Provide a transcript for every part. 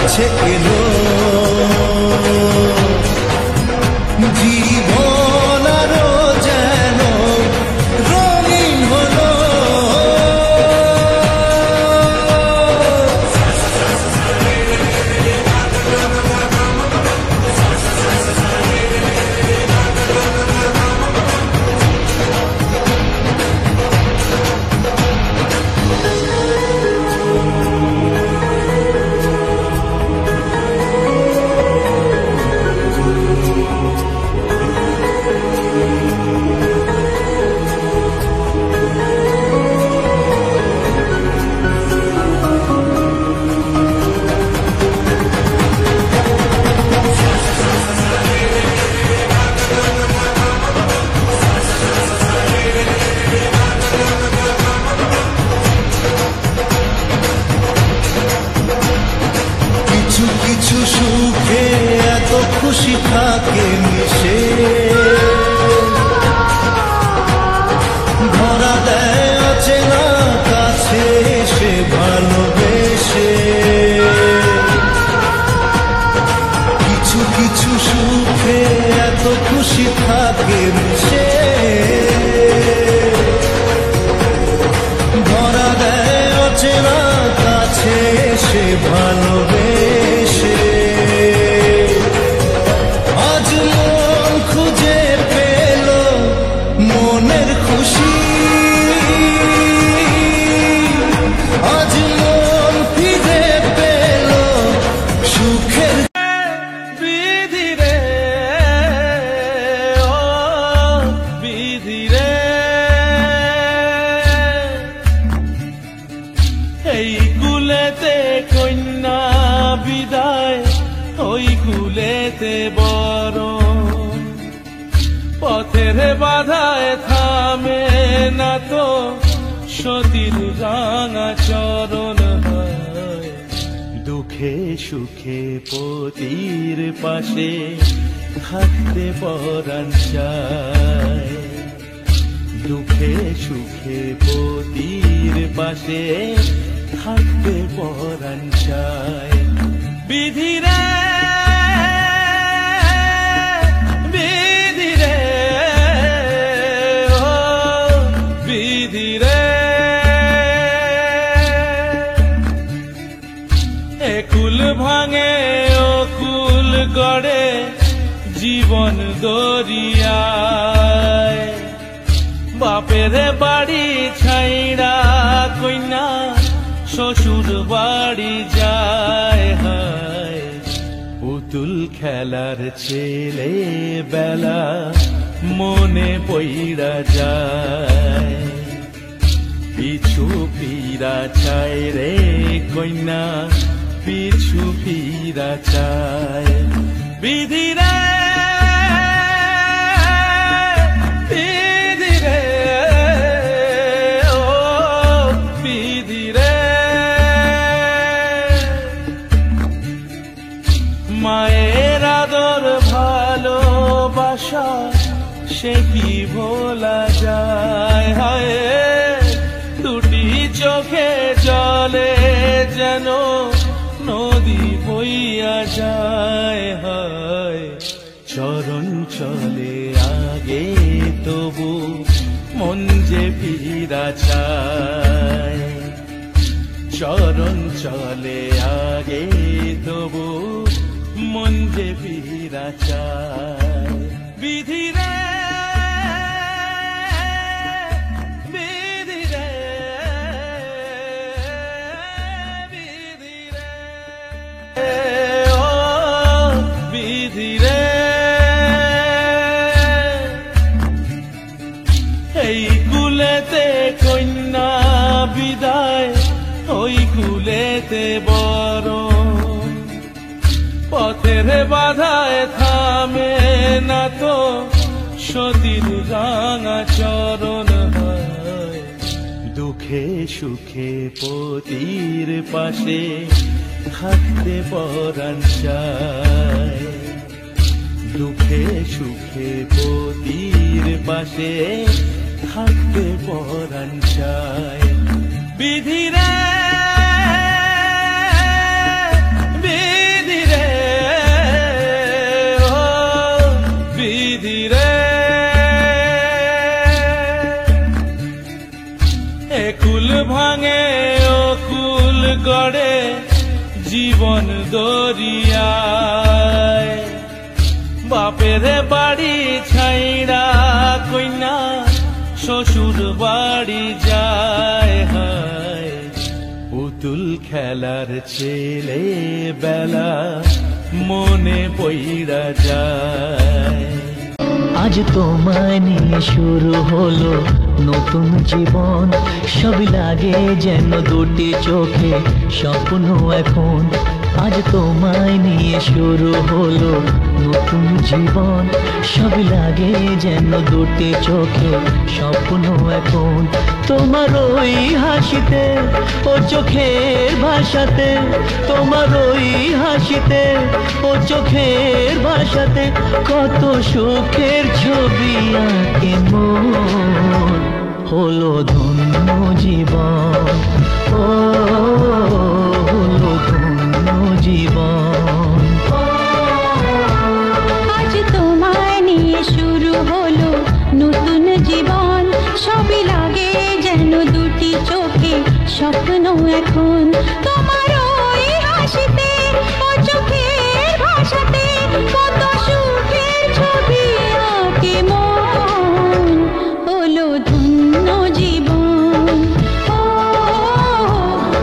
কাছে এলো জীবন আরো যেন রঙিন হলো। কিছু সুখে এত খুশি থাকে মিশে, ধরা দেয় অচেনা কাছে এসে ভালোবেসে। কিছু কিছু সুখে এত খুশি থাকে মিশে, ধরা দেয় অচেনা কাছে এসে ভালোবেসে। আজ মন খুঁজে পেল মনের খুশি, আজ মন ফিরে পেল সুখের। বিধি রে ও বিধি রে, এই কুলেতে কন্যা বিদায়, ওই কুলেতে বড় পথের বাধায় থামে না তো সতীর রাঙা চরণ। দুঃখে সুখে পতির পাশে থাকতে পরাণ চায়, দুঃখে সুখে পতির পাশে থাকতে পরাণ চায়। বিধি রে বিধি রে ও বিধি রে, একুল ভাঙে ও কুল গড়ে জীবন দরিয়ায়। বাপের বাড়ি ছাইড়া কইনা শ্বশুর বাড়ি যায়, হায় পুতুল খেলার ছেলে বেলা মনে পইড়া যায়। পিছু ফিরা চায় রে কইনা, পিছু ফিরা চায়। বিধি রে মায়ের আদর ভালোবাসা সে কি ভোলা যায়, হায় দুটি চোখে জলে যেন নদী বইয়া যায়। হায় চরণ চলে আগে তবু মন যে ফিরা চায়, চরণ চলে আগে তবু মন যে ফিরা চায়। বিধি রে বিধি রে বিধি রে ও বিধি রে, এই কুলেতে কন্যা বিদায়, ওই কুলেতে বড় পথের বাধায় থামে না তো সতীর রাঙা চরণ। দুঃখে সুখে পতির পাশে থাকতে পরাণ চায়, দুঃখে সুখে পতির পাশে থাকতে পরাণ চায়। বিধি রে গড়ে জীবন দরিয়ায় বাপের বাড়ি ছাইড়া কইনা শ্বশুর বাড়ি যায় হায় পুতুল খেলার ছেলে বেলা মনে পইড়া যায়। আজ তোমায় নিয়ে শুরু হলো নতুন জীবন, সব লাগে যেন দুটি চোখে স্বপ্ন এখন। আজ তোমায় নিয়ে শুরু হলো নতুন জীবন, সব লাগে যেন দুটি চোখে স্বপ্ন এখন। তোমার ওই হাসিতে ও চোখের ভাষাতে, তোমার ওই হাসিতে ও চোখের ভাষাতে কত সুখের ছবি আঁকে মন। হলো ধন্য জীবন, ও হলো ধন্য জীবন। আজ তোমায় নিয়ে শুরু হলো নতুন জীবন, সবই লাগে যেন দুটি চোখে স্বপ্ন এখন। তোমার ওই হাসিতে ও চোখের ভাষাতে কত সুখের ছবি আঁকে মন। হলো ধন্য জীবন, ও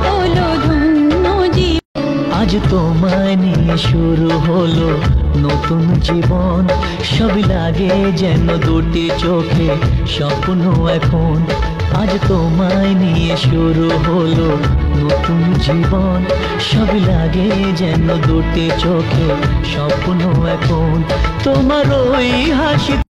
হলো ধন্য জীবন। আজ তোমায় নিয়ে শুরু হলো নতুন জীবন, সব লাগে যেন দুটি চোখে স্বপ্ন এখন। আজ তোমায় নিয়ে শুরু হলো নতুন জীবন, সব লাগে যেন দুটি চোখে স্বপ্ন এখন। তোমার ওই হাসি